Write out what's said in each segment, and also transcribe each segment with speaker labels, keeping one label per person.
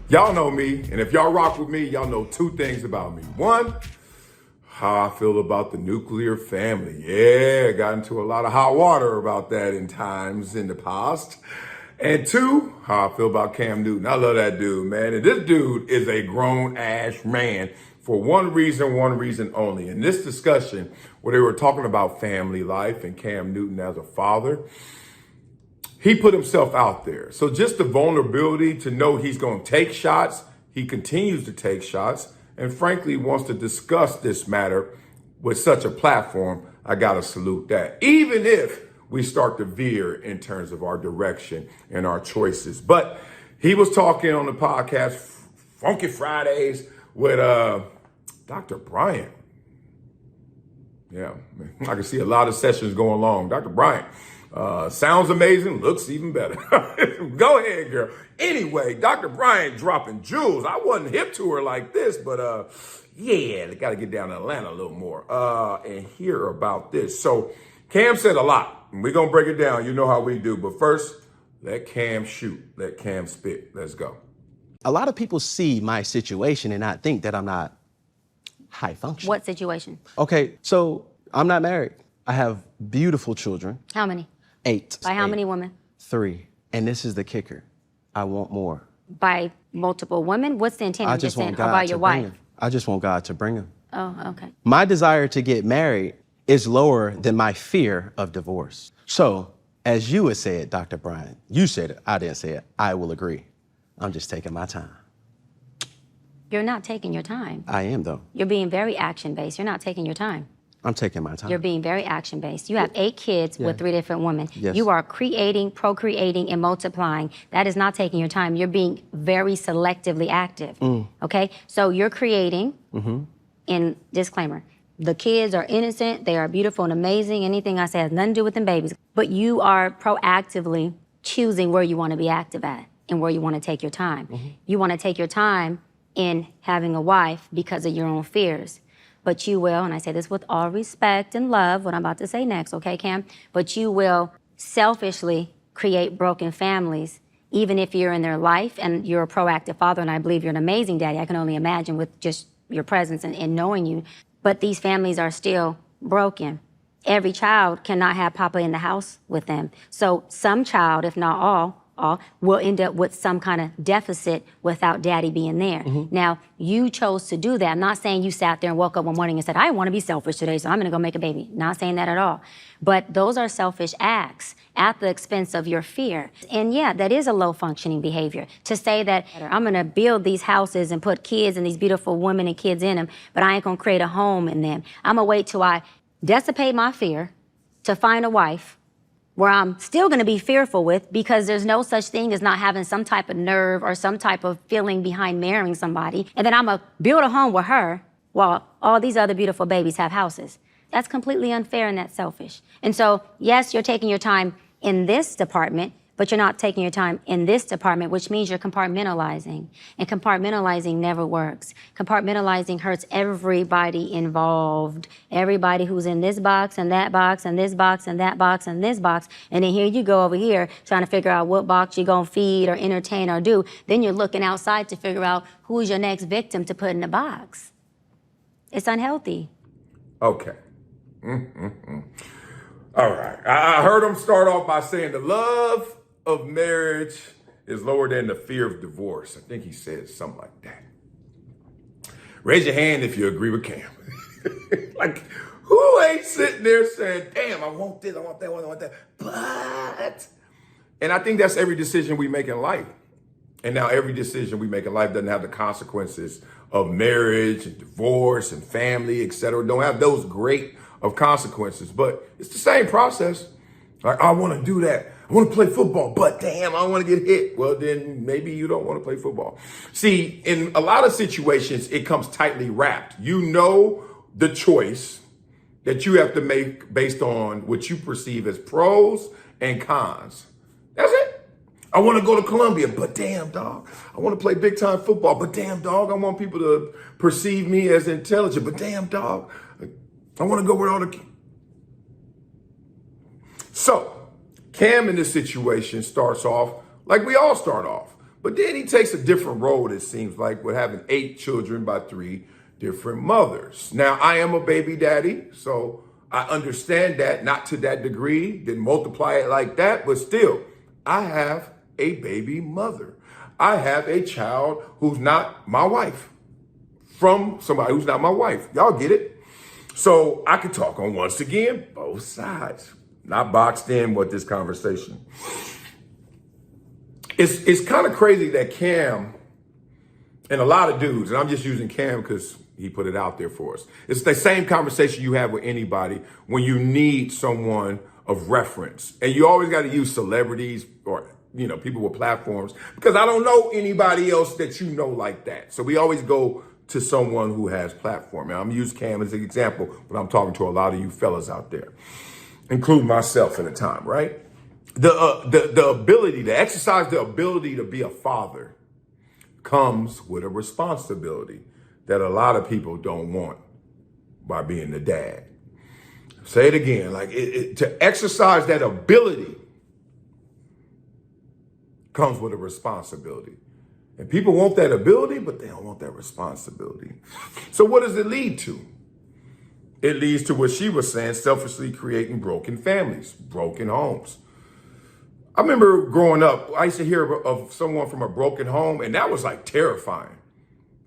Speaker 1: Y'all know me, and if y'all rock with me, y'all know two things about me. One, how I feel about the nuclear family. Yeah, got into a lot of hot water about that in times in the past. And two, how I feel about Cam Newton. I love that dude, man. And this dude is a grown-ass man for one reason only. In this discussion, where they were talking about family life and Cam Newton as a father, he put himself out there. So just the vulnerability to know he's going to take shots, he continues to take shots, and frankly wants to discuss this matter with such a platform, I got to salute that. Even if we start to veer in terms of our direction and our choices. But he was talking on the podcast, Funky Fridays, with Dr. Bryant. Yeah, I can see a lot of sessions going along. Dr. Bryant. Sounds amazing, looks even better. Go ahead, girl. Anyway, Dr. Bryant dropping jewels. I wasn't hip to her like this, but yeah, they got to get down to Atlanta a little more and hear about this. So Cam said a lot, and we're going to break it down. You know how we do. But first, let Cam shoot. Let Cam spit. Let's go.
Speaker 2: A lot of people see my situation and not think that I'm not high functioning.
Speaker 3: What situation?
Speaker 2: Okay, so I'm not married. I have beautiful children.
Speaker 3: How many?
Speaker 2: 8.
Speaker 3: By how
Speaker 2: 8.
Speaker 3: many women?
Speaker 2: 3. And this is the kicker. I want more.
Speaker 3: By multiple women? What's the intent?
Speaker 2: I just want God
Speaker 3: about
Speaker 2: to
Speaker 3: your
Speaker 2: bring
Speaker 3: wife?
Speaker 2: him. I just want God to bring him.
Speaker 3: Oh, okay.
Speaker 2: My desire to get married is lower than my fear of divorce. So, as you had said, Dr. Bryant, you said it, I didn't say it, I will agree. I'm just taking my time.
Speaker 3: You're not taking your time.
Speaker 2: I am, though.
Speaker 3: You're being very action-based. You're not taking your time.
Speaker 2: I'm taking my time.
Speaker 3: You're being very action-based. You have 8 kids with 3 different women.
Speaker 2: Yes.
Speaker 3: You are creating, procreating, and multiplying. That is not taking your time. You're being very selectively active, okay? So you're creating, and disclaimer, the kids are innocent, they are beautiful and amazing. Anything I say has nothing to do with them babies. But you are proactively choosing where you want to be active at and where you want to take your time. You want to take your time in having a wife because of your own fears. But you will, and I say this with all respect and love, what I'm about to say next, okay, Cam? But you will selfishly create broken families, even if you're in their life and you're a proactive father, and I believe you're an amazing daddy. I can only imagine with just your presence and knowing you. But these families are still broken. Every child cannot have Papa in the house with them. So some child, if not all, will end up with some kind of deficit without daddy being there. Now, you chose to do that. I'm not saying you sat there and woke up one morning and said, I want to be selfish today, so I'm going to go make a baby. Not saying that at all. But those are selfish acts at the expense of your fear. And yeah, that is a low functioning behavior. To say that I'm going to build these houses and put kids and these beautiful women and kids in them, but I ain't going to create a home in them. I'm going to wait till I dissipate my fear to find a wife where I'm still going to be fearful with, because there's no such thing as not having some type of nerve or some type of feeling behind marrying somebody. And then I'm going to build a home with her while all these other beautiful babies have houses. That's completely unfair and that's selfish. And so, yes, you're taking your time in this department, but you're not taking your time in this department, which means you're compartmentalizing. And compartmentalizing never works. Compartmentalizing hurts everybody involved. Everybody who's in this box and that box and this box and that box and this box. And then here you go over here trying to figure out what box you're gonna feed or entertain or do. Then you're looking outside to figure out who's your next victim to put in the box. It's unhealthy.
Speaker 1: Okay. All right. I heard him start off by saying the love of marriage is lower than the fear of divorce. I think he said something like that. Raise your hand if you agree with Cam. Like, who ain't sitting there saying, damn, I want this, I want that, I want that. But, and I think that's every decision we make in life. And now every decision we make in life doesn't have the consequences of marriage and divorce and family, etc. Don't have those great of consequences, but it's the same process. Like, I want to do that. I want to play football, but damn, I don't want to get hit. Well, then maybe you don't want to play football. See, in a lot of situations, it comes tightly wrapped. You know the choice that you have to make based on what you perceive as pros and cons. That's it. I want to go to Columbia, but damn, dog, I want to play big time football, but damn, dog, I want people to perceive me as intelligent, but damn, dog, I want to go where all the... So, Cam in this situation starts off like we all start off, But then he takes a different road, it seems like, with having 8 children by 3 different mothers. Now, I am a baby daddy, so I understand that, not to that degree, didn't multiply it like that, but still, I have a baby mother. I have a child who's not my wife, from somebody who's not my wife. Y'all get it? So I could talk on, once again, both sides. Not boxed in with this conversation. It's kind of crazy that Cam and a lot of dudes, and I'm just using Cam because he put it out there for us. It's the same conversation you have with anybody when you need someone of reference. And you always got to use celebrities or, people with platforms, because I don't know anybody else that you know like that. So we always go to someone who has platform. And I'm gonna use Cam as an example, but I'm talking to a lot of you fellas out there, including myself at a time, right? The ability to exercise the ability to be a father comes with a responsibility that a lot of people don't want by being the dad. Say it again, like to exercise that ability comes with a responsibility. And people want that ability, but they don't want that responsibility. So what does it lead to? It leads to what she was saying, selfishly creating broken families, broken homes. I remember growing up, I used to hear of someone from a broken home, and that was like terrifying.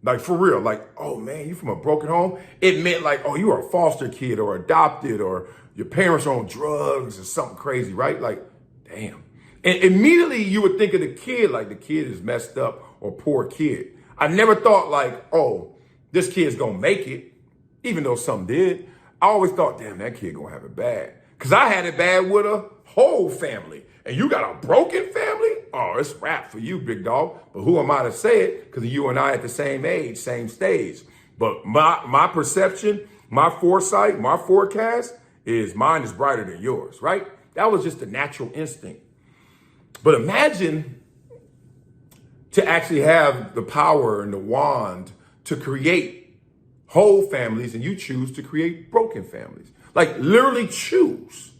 Speaker 1: Like for real, like, oh man, you from a broken home? It meant like, oh, you are a foster kid or adopted or your parents are on drugs or something crazy, right? Like, damn. And immediately you would think of the kid like the kid is messed up or poor kid. I never thought like, oh, this kid's gonna make it, even though some did. I always thought, damn, that kid gonna have it bad. Cause I had it bad with a whole family. And you got a broken family? Oh, it's rap for you, big dog. But who am I to say it? Because you and I at the same age, same stage. But my perception, my foresight, my forecast is mine is brighter than yours, right? That was just a natural instinct. But imagine to actually have the power and the wand to create whole families, and you choose to create broken families. Like literally choose.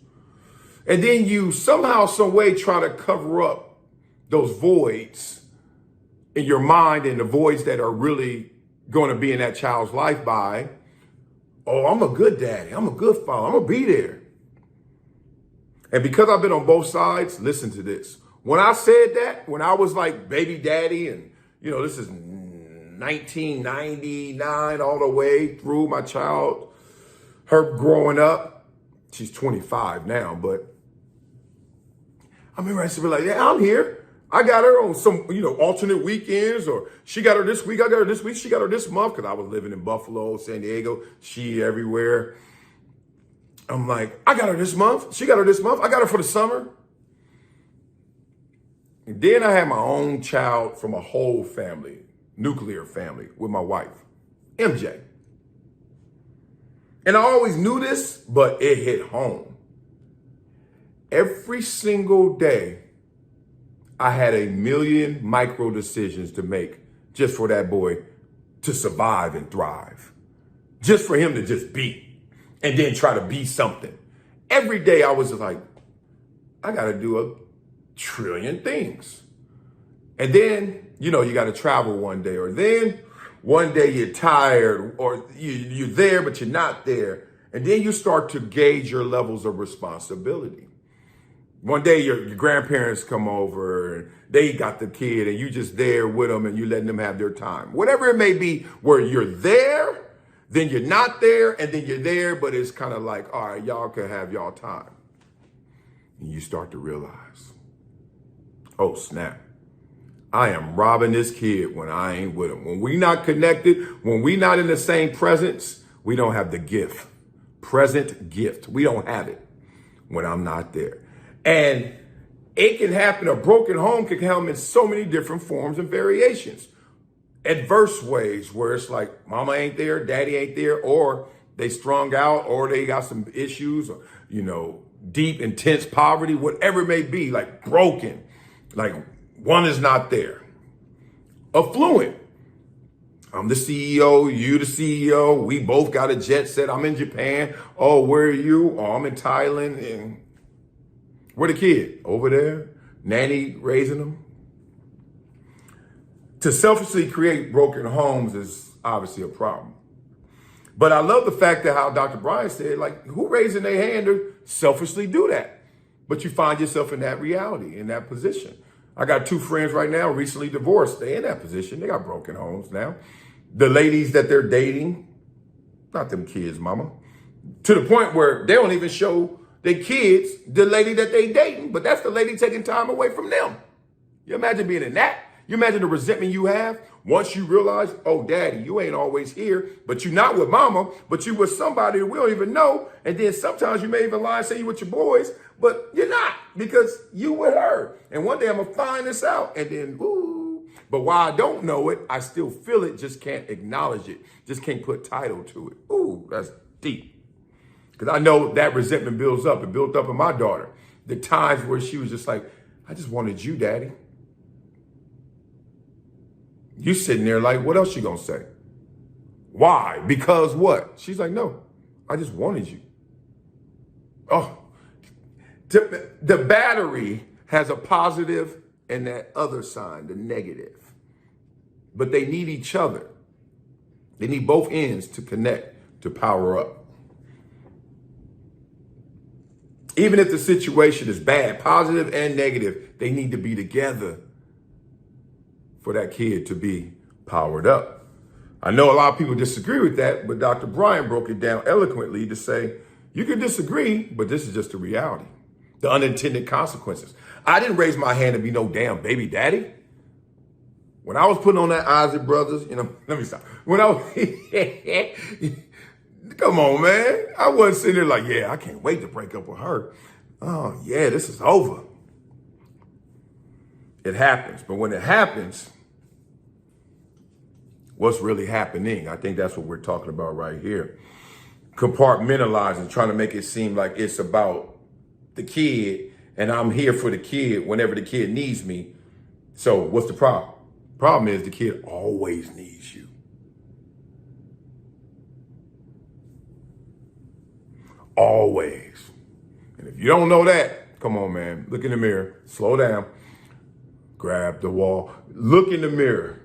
Speaker 1: And then you somehow, some way try to cover up those voids in your mind and the voids that are really going to be in that child's life by, oh, I'm a good daddy. I'm a good father. I'm going to be there. And because I've been on both sides, listen to this. When I said that, when I was like baby daddy and, this is 1999 all the way through my child, her growing up, she's 25 now, but I remember I used to be like, yeah, I'm here. I got her on some, alternate weekends, or she got her this week, I got her this week, she got her this month, because I was living in Buffalo, San Diego, she everywhere. I'm like, I got her this month, she got her this month, I got her for the summer. And then I had my own child from a whole family, nuclear family, with my wife, MJ. And I always knew this, but it hit home. Every single day, I had a million micro decisions to make just for that boy to survive and thrive. Just for him to just be and then try to be something. Every day I was like, I got to do a trillion things. And then, you got to travel one day, or then one day you're tired, or you're there, but you're not there. And then you start to gauge your levels of responsibility. One day your grandparents come over and they got the kid and you just there with them and you letting them have their time. Whatever it may be, where you're there, then you're not there, and then you're there, but it's kind of like, all right, y'all can have y'all time. And you start to realize, oh snap, I am robbing this kid when I ain't with him. When we not connected, when we not in the same presence, we don't have the gift. Present gift. We don't have it when I'm not there. And it can happen, a broken home can come in so many different forms and variations. Adverse ways where it's like mama ain't there, daddy ain't there, or they strung out, or they got some issues, or, deep, intense poverty, whatever it may be, like broken, like one is not there. Affluent. I'm the CEO, you the CEO, we both got a jet set, I'm in Japan. Oh, where are you? Oh, I'm in Thailand. And where the kid? Over there, nanny raising them. To selfishly create broken homes is obviously a problem. But I love the fact that how Dr. Brian said, like, who raising their hand to selfishly do that? But you find yourself in that reality, in that position. I got 2 friends right now, recently divorced. They in that position. They got broken homes now. The ladies that they're dating, not them kids, mama, to the point where they don't even show their kids the lady that they dating, but that's the lady taking time away from them. You imagine being in that? You imagine the resentment you have once you realize, oh, daddy, you ain't always here, but you're not with mama, but you with somebody that we don't even know. And then sometimes you may even lie and say you with your boys, but you're not because you with her. And one day I'm going to find this out and then, ooh. But while I don't know it, I still feel it, just can't acknowledge it, just can't put title to it. Ooh, that's deep. Because I know that resentment builds up. It built up in my daughter. The times where she was just like, I just wanted you, daddy. You sitting there like, what else you gonna say? Why? Because what? She's like, no, I just wanted you. Oh, the battery has a positive and that other sign, the negative. But they need each other. They need both ends to connect, to power up. Even if the situation is bad, positive and negative, they need to be together for that kid to be powered up. I know a lot of people disagree with that, but Dr. Brian broke it down eloquently to say, you can disagree, but this is just the reality. The unintended consequences. I didn't raise my hand to be no damn baby daddy. When I was putting on that Isaac Brothers, let me stop. When I was, come on, man. I wasn't sitting there like, yeah, I can't wait to break up with her. Oh, yeah, this is over. It happens. But when it happens, what's really happening? I think that's what we're talking about right here. Compartmentalizing, trying to make it seem like it's about the kid and I'm here for the kid whenever the kid needs me. So what's the problem? Problem is the kid always needs you. Always. And if you don't know that, come on, man, look in the mirror, slow down, grab the wall, look in the mirror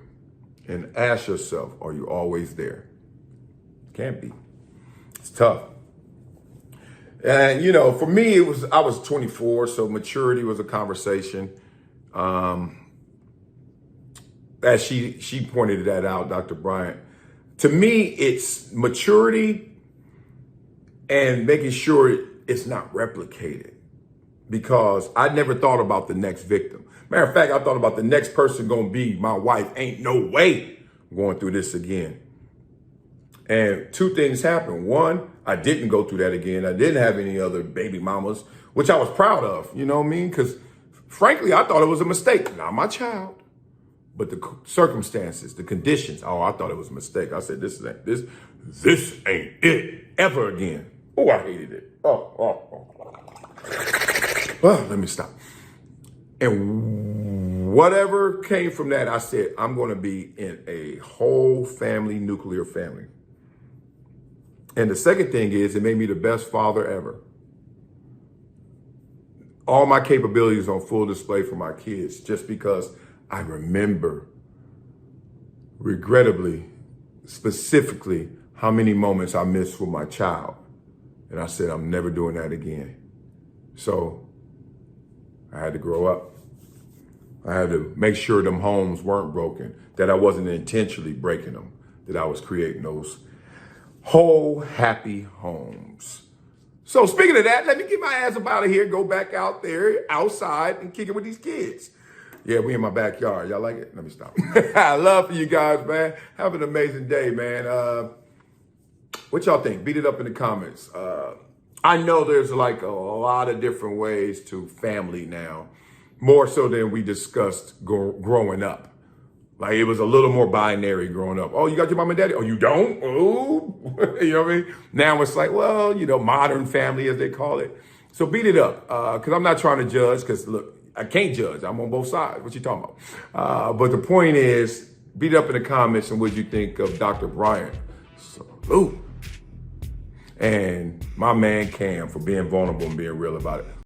Speaker 1: and ask yourself, are you always there? Can't be. It's tough. And, for me, I was 24, so maturity was a conversation. As she pointed that out, Dr. Bryant. To me, it's maturity and making sure it's not replicated, because I never thought about the next victim. Matter of fact, I thought about the next person gonna be my wife. Ain't no way I'm going through this again. And 2 things happened. 1, I didn't go through that again. I didn't have any other baby mamas, which I was proud of, you know what I mean? Because frankly, I thought it was a mistake. Not my child, but the circumstances, the conditions. Oh, I thought it was a mistake. I said, this ain't it ever again. Oh, I hated it. Oh. Well, let me stop. And whatever came from that, I said, I'm going to be in a whole family, nuclear family. And the second thing is, it made me the best father ever. All my capabilities on full display for my kids, just because I remember, regrettably, specifically, how many moments I missed with my child. And I said, I'm never doing that again. So I had to grow up. I had to make sure them homes weren't broken, that I wasn't intentionally breaking them, that I was creating those whole happy homes. So speaking of that, let me get my ass up out of here, go back out there, outside, and kick it with these kids. Yeah, we in my backyard. Y'all like it? Let me stop. I love for you guys, man. Have an amazing day, man. What y'all think? Beat it up in the comments. I know there's like a lot of different ways to family now, more so than we discussed growing up. Like it was a little more binary growing up. Oh, you got your mom and daddy? Oh, you don't? Oh, you know what I mean? Now it's like, well, modern family as they call it. So beat it up, because I'm not trying to judge, because look, I can't judge. I'm on both sides. What you talking about? But the point is, beat it up in the comments and what you think of Dr. Bryant. Salute. And my man Cam for being vulnerable and being real about it.